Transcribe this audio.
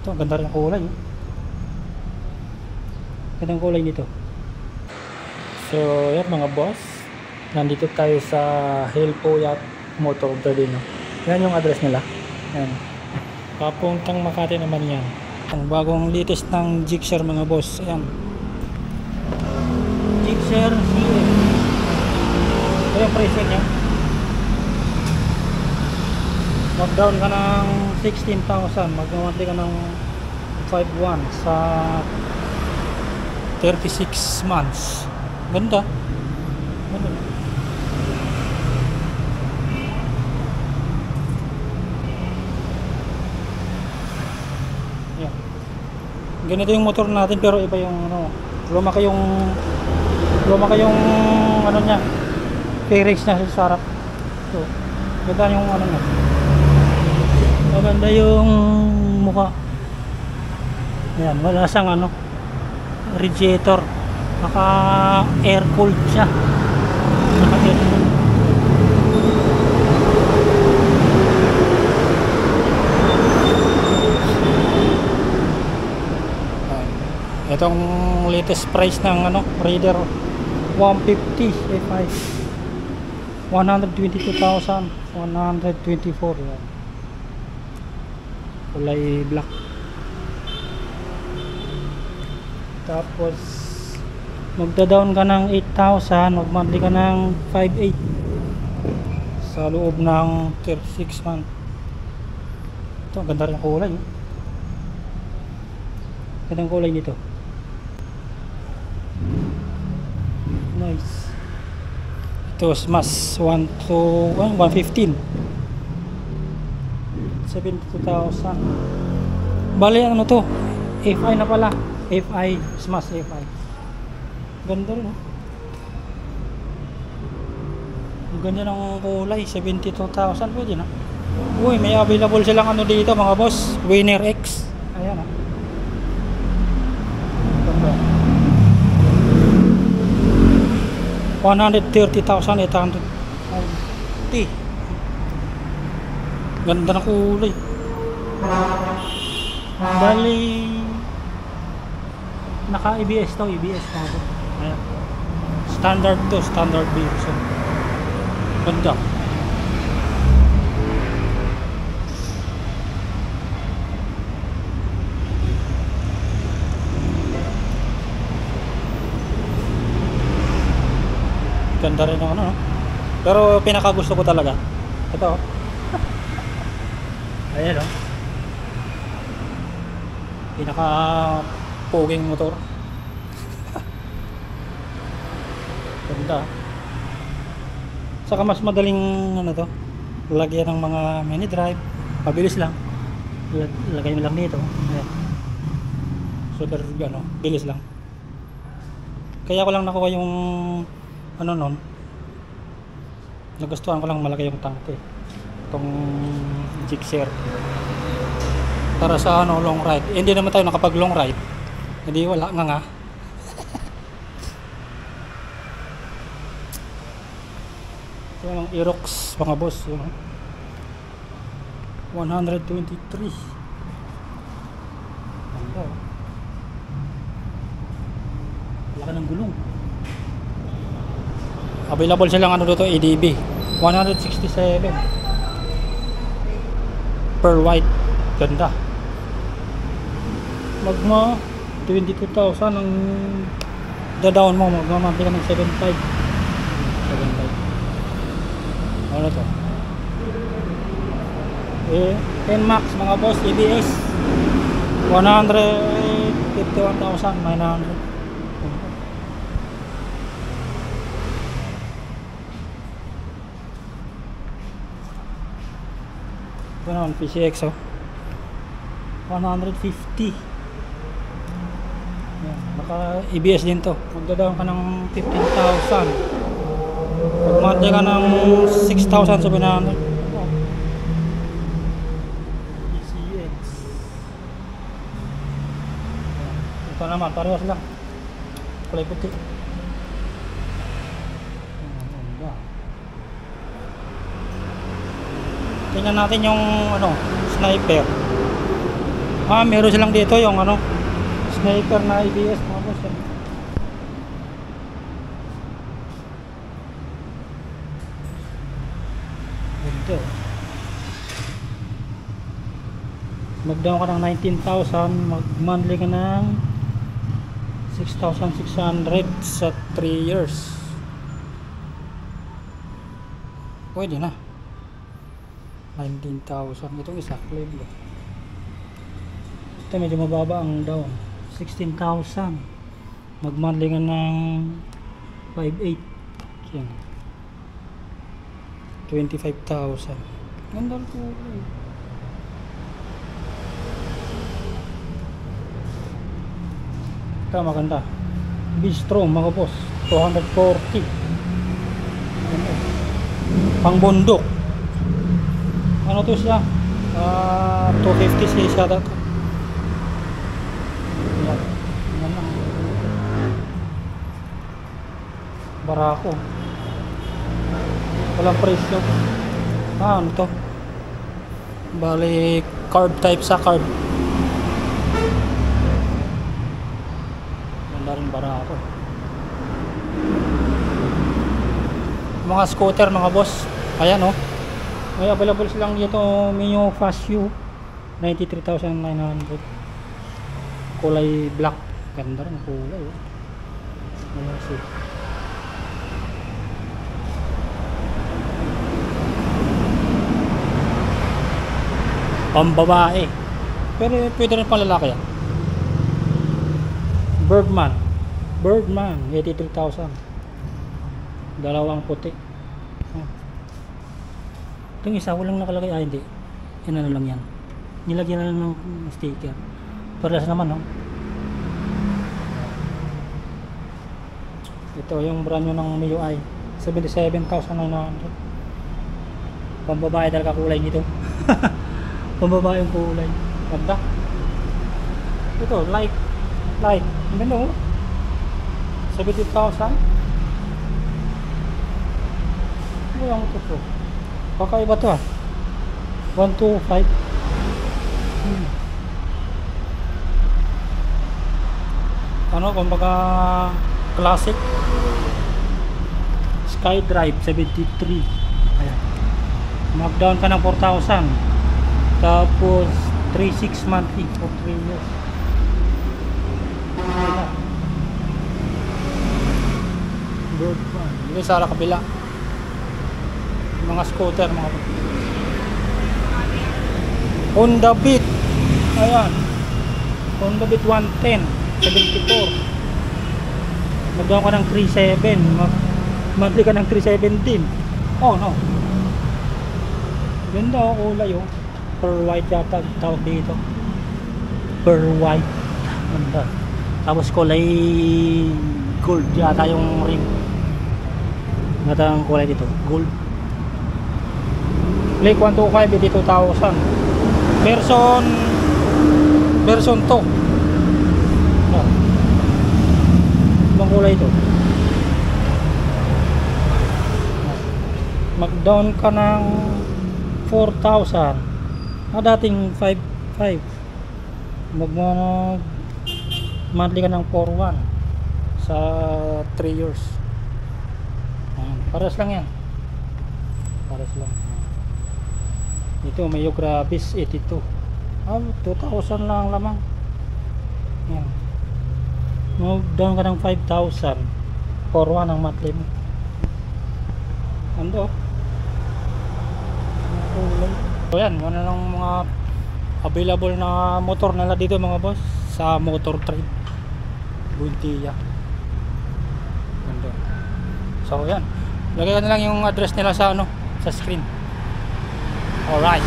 Ito, ganda rin ang kulay. Ganda ang kulay nito. So, yan mga boss. Nandito tayo sa Hail Puyat Motor Gardino. Yan yung address nila. Yan. Papuntang Makati naman yan. Ang bagong latest ng Gixxer mga boss. Ayan. Gixxer CX. Ito yung presyo niya. Mag-down ka ng 16,000. Mag-monthly ka ng 5,100 sa 36 months. Ganda. Ganda. Yan. Ganito yung motor natin pero iba yung ano, lumaki yung ano niya, P-race niya sa sarap. So, ganda yung ano niya. Maganda yung mukha. Yan, wala siyang ano, radiator. Naka air cooled siya. Naka air cooled. Itong latest price ng ano, Raider 150 Fi 122,124 yan. Kulay black. Tapos magda-down ka ng 8,000, mag-monthly ka ng 5,800 sa loob ng 36 months. Ito, ganda rin ang kulay. Ganda ang kulay nito. Nice. Ito mas 115 72,000. Bali ano to, FI na pala, FI, Smash FI. Ganda rin, oh. Ang ganda ng kulay, 72,000 pwede na. Uy, may available silang ano dito mga boss, Winner X. Ayan, ah. Ganda. 130,850. Ganda ng kulay. Bali naka ABS to, ABS na ako. Ayan. Standard to, standard version. Ganda. Ganda rin ng ano, no? Pero pinaka gusto ko talaga ito. Ayan, oh. Pinaka poging motor. Ganda. Saka mas madaling ano to, lagyan ng mga mini drive. Mabilis lang. Lagay mo lang dito. Ayan. Super ano, bilis lang. Kaya ko lang nakuha yung ano nun, nagustuhan ko lang malaki yung tangke itong Gixxer para sa ano, long ride. Hindi naman tayo nakapag long ride, hindi wala nga ito yung Aerox mga boss, yung 123. Ganda, laki ng gulong. Available silang ano dito, ADB 167 per white. Ganda. Magma 22,000 ang da-down mo, magmamampi ka ng 7,500. Ano to? NMAX mga boss, ABS 151,900. Ito naman PCX, oh, 150. Yan, naka ABS din to. Magdadaon ka ng 15,000, magmante ka ng 6,700. PCX. Ito naman parehas lang, kulay puti. Tingnan natin yung ano, Sniper. Meron silang dito yung ano, sniper na ABS mga boss. Yan. Ganito. Mag-down ka ng 19,000, mag-monthly ka ng 6,600 sa 3 years. Pwede na. 19,000. Itong isa, Cleveland. Ito medyo mababa ang down. 16,000. Mag-monthly ka ng 5,800. Yan. 25,000. Ganda ko. Ito maganda. Bistro mga boss. 240. Ganda. Pang bundok. Ano to siya? 250 siya dito. Yan. Yan lang. Barako. Walang presyo. Ano to? Bali carb type sa carb. Ganda rin barako. Mga scooter mga boss. Ayan oh. May available silang dito Mio Fast U 93,900. Kulay black. Ganda rin kulay oh. Ayan siya. Pambabae. Pero pwede rin pang lalaki yan. Birdman 83,000. Dalawang puti. Itong isa walang nakalagay. Hindi. Yan ano lang yan. Nilagyan na lang ng sticker. Paras naman no. Ito yung brand new ng MIUI 77,900. Pambabae talaga kulay nito. Pambabae yung kulay. Ganda. Ito light. Ang ganda oh. 70,000. Ano yung ito po? Kakaiba to ah. 125. Ano kumbaga classic. SkyDrive 73. Ayan. Mag-down ka ng 4,000. Tapos 3,600 monthly for 3 years. Birdman. Dito sa kabila. Mga scooter mga Honda Beat. Ayan. Honda Beat 110 74. Mag-down ka ng 3,700. Monthly ka ng 3,17. Oh no. Ganda oh, kulay oh. Pearl white yata tawag dito. Pearl white. Ganda. Tapos kulay gold yata yung rim. Ganda ang kulay dito. Gold. Blake 125 82,000. Version 2. No. Ibang kulay ito. Mag-down ka ng 4,000. Dating 5,500. Monthly ka ng 4,100 sa 3 years. Pares lang yan. Pares lang. Ito may Grabis 82. 2,000 lang lamang. Yan. Mag-down ka ng 5,000. 4,100 ang monthly mo. Ando. So yan, yun na lang mga available na motor nila dito mga boss sa Motor Trade Buendia. Ando. So yan. Lagay ko na lang yung address nila sa ano, sa screen. Alright.